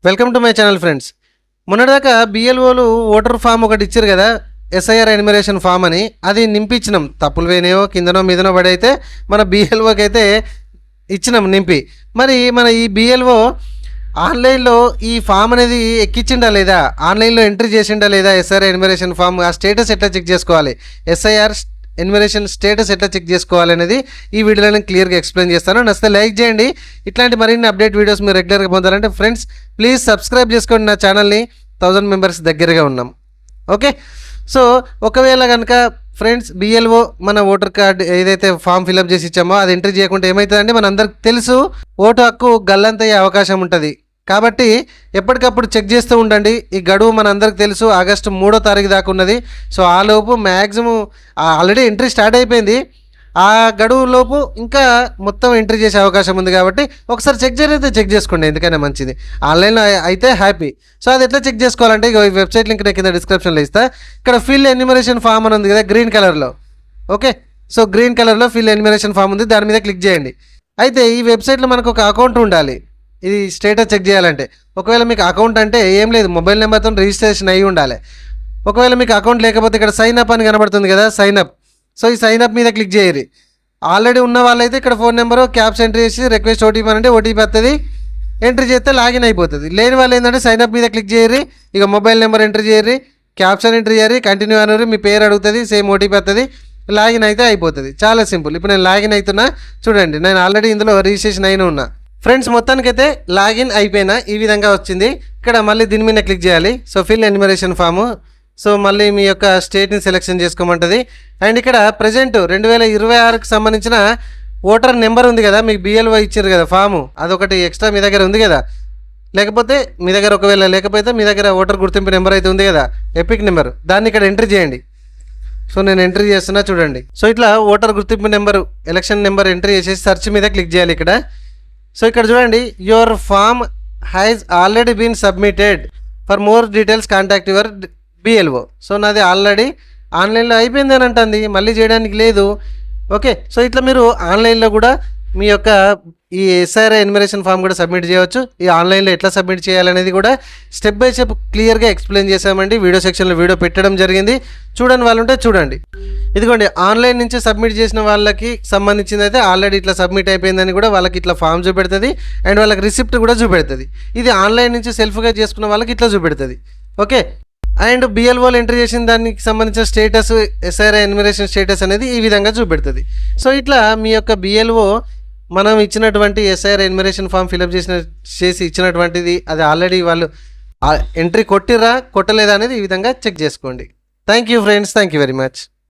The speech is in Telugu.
Welcome to my channel friends. మొన్నటిదాకా బిఎల్ఓలు ఓటర్ ఫామ్ ఒకటి ఇచ్చారు కదా, ఎస్ఐఆర్ ఎన్యుమరేషన్ ఫామ్ అని. అది నింపించినాం, తప్పులు వేనేవో కిందనో మీదనో పడి అయితే మన బిఎల్ఓకి అయితే ఇచ్చినాం నింపి. మరి మన ఈ బిఎల్ఓ ఆన్లైన్లో ఈ ఫామ్ అనేది ఎక్కించిండా లేదా, ఆన్లైన్లో ఎంట్రీ చేసిండా లేదా, ఎస్ఐఆర్ ఎన్యుమరేషన్ ఫామ్ ఆ స్టేటస్ ఎట్లా చెక్ చేసుకోవాలి, ఎస్ఐఆర్ ఎన్యుమరేషన్ స్టేటస్ ఎట్లా చెక్ చేసుకోవాలి అనేది ఈ వీడియోలో నేను క్లియర్గా ఎక్స్ప్లెయిన్ చేస్తాను. నచ్చితే లైక్ చేయండి. ఇట్లాంటి మరిన్ని అప్డేట్ వీడియోస్ మీరు రెగ్యులర్గా పొందాలంటే ఫ్రెండ్స్ ప్లీజ్ సబ్స్క్రైబ్ చేసుకోండి నా ఛానల్ని. 1000 మెంబర్స్ దగ్గరగా ఉన్నాం. ఓకే, సో ఒకవేళ కనుక ఫ్రెండ్స్ బిఎల్ఓ మన ఓటర్ కార్డ్ ఏదైతే ఫామ్ ఫిలప్ చేసి ఇచ్చామో అది ఎంట్రీ చేయకుంటే ఏమవుతుందంటే మన అందరికి తెలుసు ఓటు హక్కు గల్లంతయ్యే అవకాశం ఉంటుంది. కాబట్టి ఎప్పటికప్పుడు చెక్ చేస్తూ ఉండండి. ఈ గడువు మన అందరికి తెలుసు, ఆగస్టు 3వ తారీఖు దాకా ఉన్నది. సో ఆ లోపు మ్యాక్సిమం ఆల్రెడీ ఎంట్రీ స్టార్ట్ అయిపోయింది, ఆ గడువు లోపు ఇంకా మొత్తం ఎంట్రీ చేసే అవకాశం ఉంది. కాబట్టి ఒకసారి చెక్ చేయరైతే చెక్ చేసుకోండి, ఎందుకైనా మంచిది. ఆన్లైన్లో అయితే హ్యాపీ. సో అది ఎట్లా చెక్ చేసుకోవాలంటే ఈ వెబ్సైట్ లింక్ కింద డిస్క్రిప్షన్లో ఇస్తా. ఇక్కడ ఫిల్ ఎన్యుమరేషన్ ఫామ్ అని ఉంది కదా గ్రీన్ కలర్లో. ఓకే, సో గ్రీన్ కలర్లో ఫిల్ ఎన్యుమరేషన్ ఫామ్ ఉంది, దాని మీద క్లిక్ చేయండి. అయితే ఈ వెబ్సైట్లో మనకు ఒక అకౌంట్ ఉండాలి ఇది స్టేటస్ చెక్ చేయాలంటే. ఒకవేళ మీకు అకౌంట్ అంటే ఏం లేదు, మొబైల్ నెంబర్తో రిజిస్ట్రేషన్ అయ్యి ఉండాలి. ఒకవేళ మీకు అకౌంట్ లేకపోతే ఇక్కడ సైన్ అప్ అని కనబడుతుంది కదా, సైన్ అప్. సో ఈ సైన్ అప్ మీద క్లిక్ చేయరు. ఆల్రెడీ ఉన్న వాళ్ళైతే ఇక్కడ ఫోన్ నెంబరు క్యాప్స్ ఎంట్రీ చేసి రిక్వెస్ట్ ఓటీపీ అంటే ఓటీపీ వస్తుంది, ఎంట్రీ చేస్తే లాగిన్ అయిపోతుంది. లేని వాళ్ళు ఏంటంటే సైన్ అప్ మీద క్లిక్ చేయరు, ఇక మొబైల్ నెంబర్ ఎంట్రీ చేయరు, క్యాప్షన్ ఎంట్రీ చేయరు, కంటిన్యూ అనేది మీ పేరు అడుగుతుంది, సేమ్ ఓటీపీ వస్తుంది, లాగిన్ అయితే అయిపోతుంది. చాలా సింపుల్. ఇప్పుడు నేను లాగిన్ అవుతున్నా చూడండి, నేను ఆల్రెడీ ఇందులో రిజిస్ట్రేషన్ అయిన ఉన్నా ఫ్రెండ్స్. మొత్తానికైతే లాగిన్ అయిపోయినా ఈ విధంగా వచ్చింది. ఇక్కడ మళ్ళీ దీని మీద క్లిక్ చేయాలి. So fill enumeration form. So మళ్ళీ మీ యొక్క స్టేట్ని సెలెక్షన్ చేసుకోమంటుంది. అండ్ ఇక్కడ ప్రజెంట్ 2026కి సంబంధించిన ఓటర్ నెంబర్ ఉంది కదా, మీకు బిఎల్ఓ ఇచ్చారు కదా ఫాము, అదొకటి ఎక్స్ట్రా మీ దగ్గర ఉంది కదా. లేకపోతే మీ దగ్గర ఒకవేళ లేకపోతే మీ దగ్గర ఓటర్ గుర్తింపు నెంబర్ అయితే ఉంది కదా, ఎపిక్ నెంబర్, దాన్ని ఇక్కడ ఎంట్రీ చేయండి. సో నేను ఎంట్రీ చేస్తున్నా చూడండి. సో ఇట్లా ఓటర్ గుర్తింపు నెంబరు, ఎలక్షన్ నెంబర్ ఎంట్రీ చేసేసి సెర్చ్ మీద క్లిక్ చేయాలి ఇక్కడ. సో ఇక్కడ చూడండి, your form has already been submitted, for more details contact your BLO. So నాది ఆల్రెడీ ఆన్లైన్లో అయిపోయింది అని అంటుంది, మళ్ళీ చేయడానికి లేదు. ఓకే, సో ఇట్లా మీరు ఆన్లైన్లో కూడా మీ యొక్క ఈ ఎస్ఐఆర్ ఎన్యుమరేషన్ ఫామ్ కూడా సబ్మిట్ చేయవచ్చు. ఈ ఆన్లైన్లో ఎట్లా సబ్మిట్ చేయాలనేది కూడా స్టెప్ బై స్టెప్ క్లియర్గా ఎక్స్ప్లెయిన్ చేసామండి. వీడియో సెక్షన్లో వీడియో పెట్టడం జరిగింది, చూడని వాళ్ళు ఉంటే చూడండి. ఇదిగోండి, ఆన్లైన్ నుంచి సబ్మిట్ చేసిన వాళ్ళకి సంబంధించింది అయితే ఆల్రెడీ ఇట్లా సబ్మిట్ అయిపోయిందని కూడా వాళ్ళకి ఇట్లా ఫామ్ చూపెడుతుంది, అండ్ వాళ్ళకి రిసిప్ట్ కూడా చూపెడుతుంది. ఇది ఆన్లైన్ నుంచి సెల్ఫ్గా చేసుకున్న వాళ్ళకి ఇట్లా చూపెడుతుంది. ఓకే, అండ్ బిఎల్ఓలు ఎంట్రీ చేసిన దానికి సంబంధించిన స్టేటస్, ఎస్ఐఆర్ ఎన్యుమరేషన్ స్టేటస్ అనేది ఈ విధంగా చూపెడుతుంది. సో ఇట్లా మీ యొక్క బిఎల్ఓ మనం ఇచ్చినటువంటి ఎస్ఐఆర్ ఎన్యుమరేషన్ ఫామ్ ఫిలప్ చేసి ఇచ్చినటువంటిది అది ఆల్రెడీ వాళ్ళు ఎంట్రీ కొట్టిర్రా కొట్టలేదా అనేది ఈ విధంగా చెక్ చేసుకోండి. Thank you friends, thank you very much.